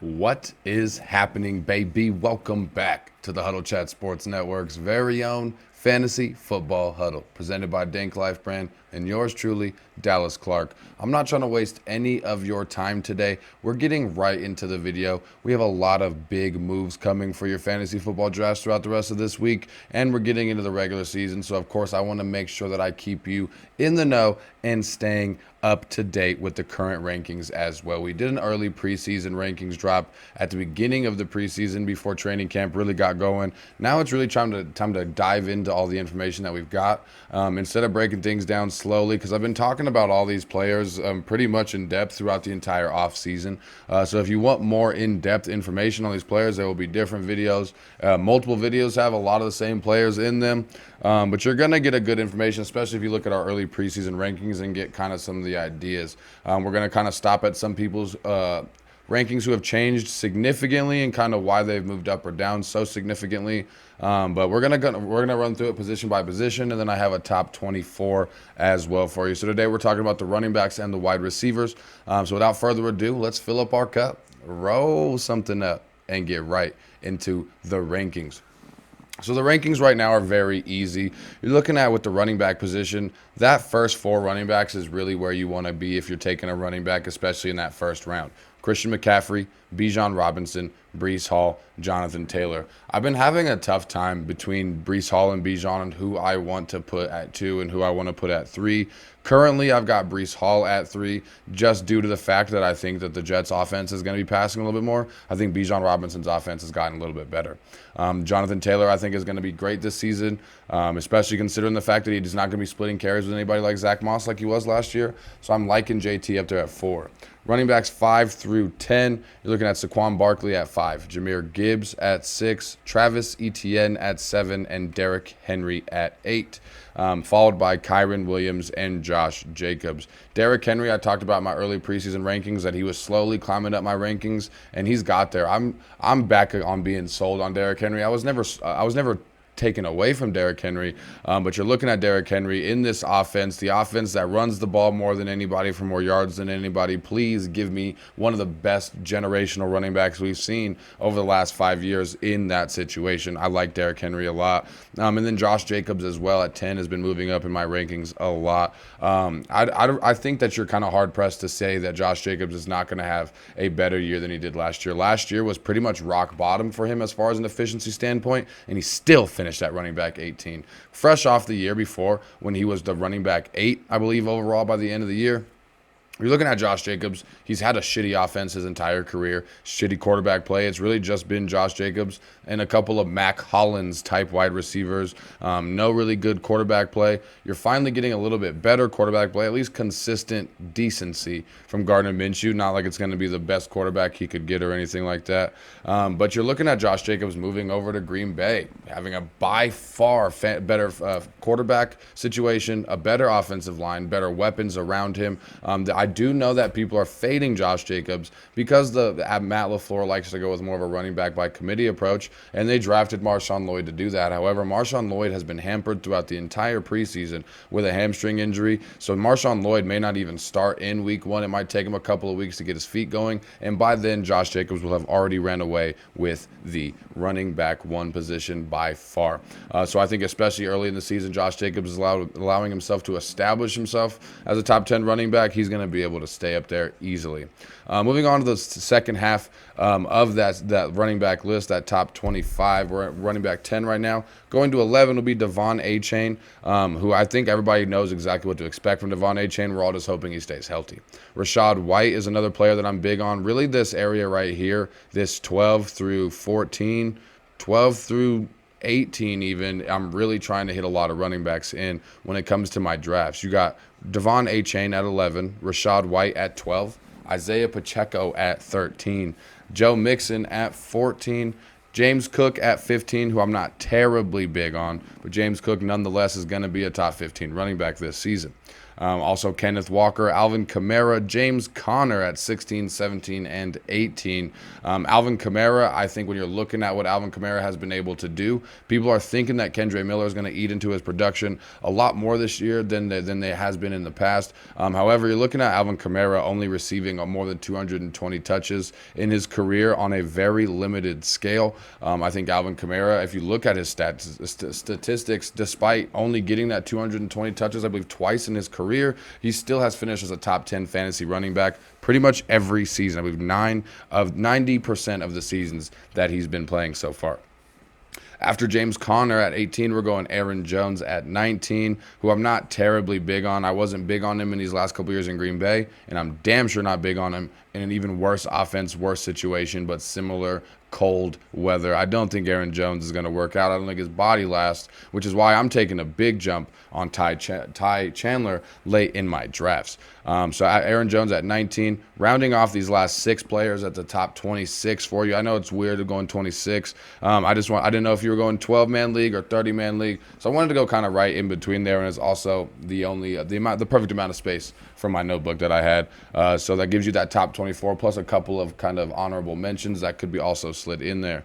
What is happening, baby? Welcome back to the Huddle Chat Sports Network's very own Fantasy Football Huddle, presented by Danklyfe brand and yours truly, Dallas Clark. I'm not trying to waste any of your time today. We're getting right into the video. We have a lot of big moves coming for your fantasy football drafts throughout the rest of this week, and we're getting into the regular season. So, of course, I want to make sure that I keep you in the know and staying up to date with the current rankings as well. We did an early preseason rankings drop at the beginning of the preseason before training camp really got going. Now it's really time to dive into all the information that we've got instead of breaking things down slowly, because I've been talking about all these players pretty much in depth throughout the entire off season. So if you want more in-depth information on these players, there will be different videos. Multiple videos have a lot of the same players in them, but you're going to get a good information, especially if you look at our early preseason rankings and get kind of some of the ideas. We're going to kind of stop at some people's rankings who have changed significantly and kind of why they've moved up or down so significantly. But we're gonna run through it position by position, and then I have a top 24 as well for you. So today we're talking about the running backs and the wide receivers. So without further ado, let's fill up our cup, roll something up, and get right into the rankings. So the rankings right now are very easy. You're looking at with the running back position, that first four running backs is really where you want to be if you're taking a running back, especially in that first round. Christian McCaffrey, Bijan Robinson, Breece Hall, Jonathan Taylor. I've been having a tough time between Breece Hall and Bijan and who I want to put at 2 and who I want to put at 3. Currently, I've got Breece Hall at 3 just due to the fact that I think that the Jets' offense is going to be passing a little bit more. I think Bijan Robinson's offense has gotten a little bit better. Jonathan Taylor, I think, is going to be great this season, especially considering the fact that he's not going to be splitting carries with anybody like Zach Moss like he was last year. So I'm liking JT up there at 4. Running backs 5 through 10, you're looking at Saquon Barkley at 5, Jahmyr Gibbs at 6, Travis Etienne at 7, and Derrick Henry at 8, followed by Kyren Williams and Josh Jacobs. Derrick Henry, I talked about in my early preseason rankings that he was slowly climbing up my rankings, and he's got there. I'm back on being sold on Derrick Henry. I was never taken away from Derrick Henry, but you're looking at Derrick Henry in this offense, the offense that runs the ball more than anybody for more yards than anybody. Please give me one of the best generational running backs we've seen over the last 5 years in that situation. I like Derrick Henry a lot. And then Josh Jacobs as well at 10 has been moving up in my rankings a lot. I think that you're kind of hard-pressed to say that Josh Jacobs is not going to have a better year than he did last year. Last year was pretty much rock bottom for him as far as an efficiency standpoint, and he still finished at running back 18. Fresh off the year before when he was the running back 8, I believe, overall by the end of the year. You're looking at Josh Jacobs. He's had a shitty offense his entire career, shitty quarterback play. It's really just been Josh Jacobs and a couple of Mac Hollins type wide receivers. No really good quarterback play. You're finally getting a little bit better quarterback play, at least consistent decency from Gardner Minshew. Not like it's going to be the best quarterback he could get or anything like that. But you're looking at Josh Jacobs moving over to Green Bay, having a by far better quarterback situation, a better offensive line, better weapons around him. I do know that people are fading Josh Jacobs because Matt LaFleur likes to go with more of a running back by committee approach, and they drafted Marshawn Lloyd to do that. However, Marshawn Lloyd has been hampered throughout the entire preseason with a hamstring injury, so Marshawn Lloyd may not even start in week 1. It might take him a couple of weeks to get his feet going, and by then Josh Jacobs will have already ran away with the running back 1 position by far. So I think especially early in the season, Josh Jacobs is allowing himself to establish himself as a top 10 running back. He's going to be able to stay up there easily. Moving on to the second half of that running back list, that top 25. We're at running back 10 right now. Going to 11 will be Devon Achane, who I think everybody knows exactly what to expect from Devon Achane. We're all just hoping he stays healthy. Rashad White is another player that I'm big on. Really this area right here, this 12 through 14, 12 through 18 even, I'm really trying to hit a lot of running backs in when it comes to my drafts. You got Devon Achane at 11, Rashad White at 12, Isaiah Pacheco at 13, Joe Mixon at 14, James Cook at 15, who I'm not terribly big on, but James Cook nonetheless is going to be a top 15 running back this season. Also, Kenneth Walker, Alvin Kamara, James Conner at 16, 17, and 18. Alvin Kamara, I think when you're looking at what Alvin Kamara has been able to do, people are thinking that Kendre Miller is going to eat into his production a lot more this year than they has been in the past. However, you're looking at Alvin Kamara only receiving more than 220 touches in his career on a very limited scale. I think Alvin Kamara, if you look at his statistics, despite only getting that 220 touches, I believe twice in his career, he still has finished as a top 10 fantasy running back pretty much every season. I believe 90% of the seasons that he's been playing so far. After James Conner at 18, we're going Aaron Jones at 19, who I'm not terribly big on. I wasn't big on him in these last couple years in Green Bay, and I'm damn sure not big on him in an even worse offense, worse situation, but similar cold weather. I don't think Aaron Jones is going to work out. I don't think his body lasts, which is why I'm taking a big jump on Ty Chandler late in my drafts. So Aaron Jones at 19, rounding off these last 6 players at the top 26 for you. I know it's weird to go in 26. I didn't know if you were going 12-man league or 30-man league, so I wanted to go kind of right in between there, and it's also the perfect amount of space for my notebook that I had. So that gives you that top 24 plus a couple of kind of honorable mentions that could be also slid in there.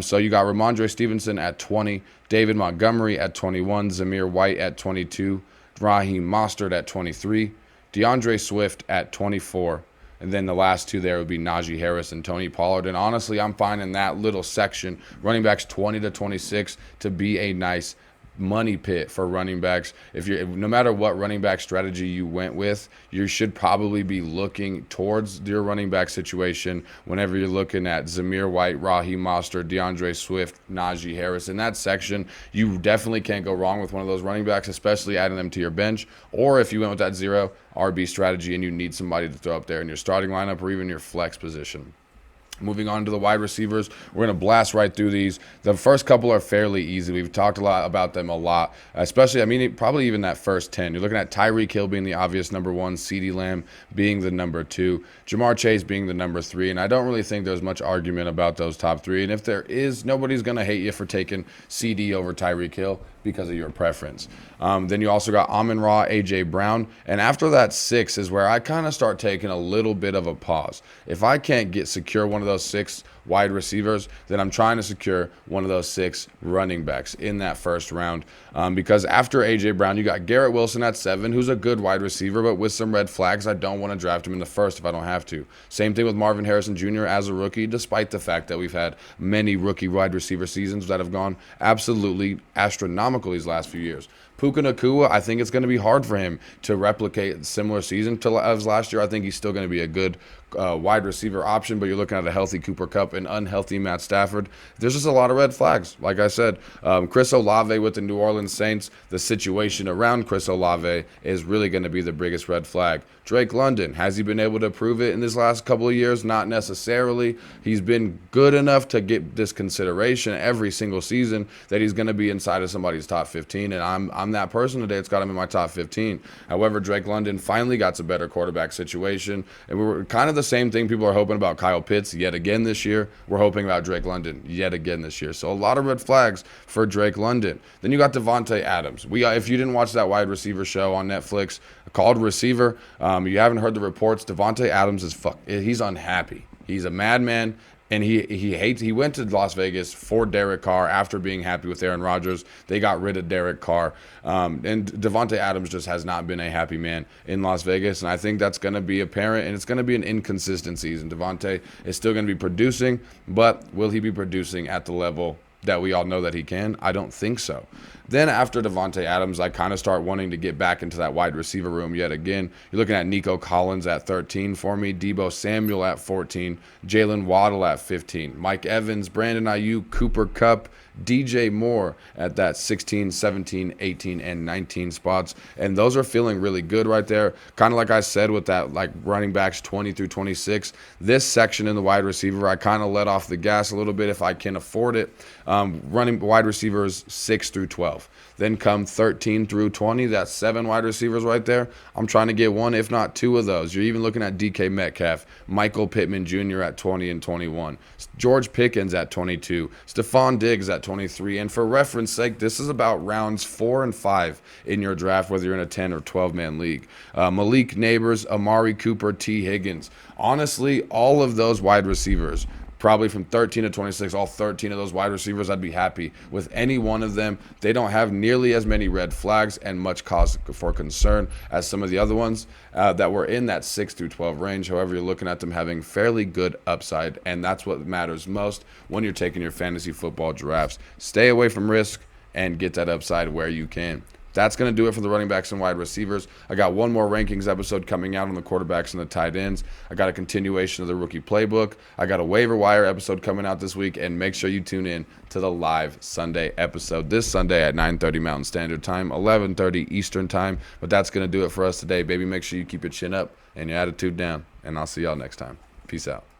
So you got Ramondre Stevenson at 20, David Montgomery at 21, Zamir White at 22, Raheem Mostert at 23, DeAndre Swift at 24, and then the last 2 there would be Najee Harris and Tony Pollard. And honestly, I'm finding that little section, running backs 20 to 26, to be a nice money pit for running backs. No matter what running back strategy you went with, you should probably be looking towards your running back situation whenever you're looking at Zamir White, Raheem Mostert, DeAndre Swift, Najee Harris. In that section, you definitely can't go wrong with one of those running backs, especially adding them to your bench. Or if you went with that 0 RB strategy and you need somebody to throw up there in your starting lineup or even your flex position. Moving on to the wide receivers, we're going to blast right through these. The first couple are fairly easy. We've talked a lot about them a lot, especially, probably even that first 10. You're looking at Tyreek Hill being the obvious number 1, CeeDee Lamb being the number 2, Jamar Chase being the number 3, and I don't really think there's much argument about those top 3. And if there is, nobody's going to hate you for taking CD over Tyreek Hill because of your preference. Then you also got Amon-Ra, A.J. Brown, and after that 6 is where I kind of start taking a little bit of a pause. If I can't secure one of those 6 wide receivers, then I'm trying to secure one of those 6 running backs in that first round. Because after A.J. Brown, you got Garrett Wilson at 7, who's a good wide receiver, but with some red flags. I don't want to draft him in the first if I don't have to. Same thing with Marvin Harrison Jr. as a rookie, despite the fact that we've had many rookie wide receiver seasons that have gone absolutely astronomical these last few years. Puka Nacua, I think it's going to be hard for him to replicate a similar season to as last year. I think he's still going to be a good wide receiver option, but you're looking at a healthy Cooper Kupp and unhealthy Matt Stafford. There's just a lot of red flags. Like I said, Chris Olave with the New Orleans Saints, the situation around Chris Olave is really going to be the biggest red flag. Drake London, has he been able to prove it in this last couple of years? Not necessarily. He's been good enough to get this consideration every single season that he's going to be inside of somebody's top 15, and I'm that person today. It's got him in my top 15. However, Drake London finally got a better quarterback situation, and we were kind of the same thing people are hoping about Kyle Pitts yet again this year. We're hoping about Drake London yet again this year. So a lot of red flags for Drake London. Then you got Devontae Adams. If you didn't watch that wide receiver show on Netflix called Receiver, you haven't heard the reports. Devontae Adams he's unhappy. He's a madman. And he went to Las Vegas for Derek Carr after being happy with Aaron Rodgers. They got rid of Derek Carr. And Devontae Adams just has not been a happy man in Las Vegas. And I think that's going to be apparent, and it's going to be an inconsistent season. Devontae is still going to be producing, but will he be producing at the level that we all know that he can? I don't think so. Then after Devontae Adams, I kind of start wanting to get back into that wide receiver room yet again. You're looking at Nico Collins at 13 for me, Deebo Samuel at 14, Jalen Waddle at 15, Mike Evans, Brandon Ayuk, Cooper Kupp, DJ Moore at that 16, 17, 18, and 19 spots. And those are feeling really good right there. Kind of like I said with that, like running backs 20 through 26. This section in the wide receiver, I kind of let off the gas a little bit if I can afford it. Running wide receivers 6 through 12. Then come 13 through 20. That's 7 wide receivers right there. I'm trying to get 1, if not 2 of those. You're even looking at DK Metcalf, Michael Pittman Jr. at 20 and 21, George Pickens at 22, Stephon Diggs at 23. And for reference sake, this is about rounds 4 and 5 in your draft, whether you're in a 10 or 12-man league. Malik Neighbors, Amari Cooper, T. Higgins. Honestly, all of those wide receivers, probably from 13 to 26, all 13 of those wide receivers, I'd be happy with any one of them. They don't have nearly as many red flags and much cause for concern as some of the other ones that were in that 6 through 12 range. However, you're looking at them having fairly good upside, and that's what matters most when you're taking your fantasy football drafts. Stay away from risk and get that upside where you can. That's going to do it for the running backs and wide receivers. I got one more rankings episode coming out on the quarterbacks and the tight ends. I got a continuation of the rookie playbook. I got a waiver wire episode coming out this week, and make sure you tune in to the live Sunday episode this Sunday at 9:30 Mountain Standard Time, 11:30 Eastern Time. But that's going to do it for us today, baby. Make sure you keep your chin up and your attitude down, and I'll see y'all next time. Peace out.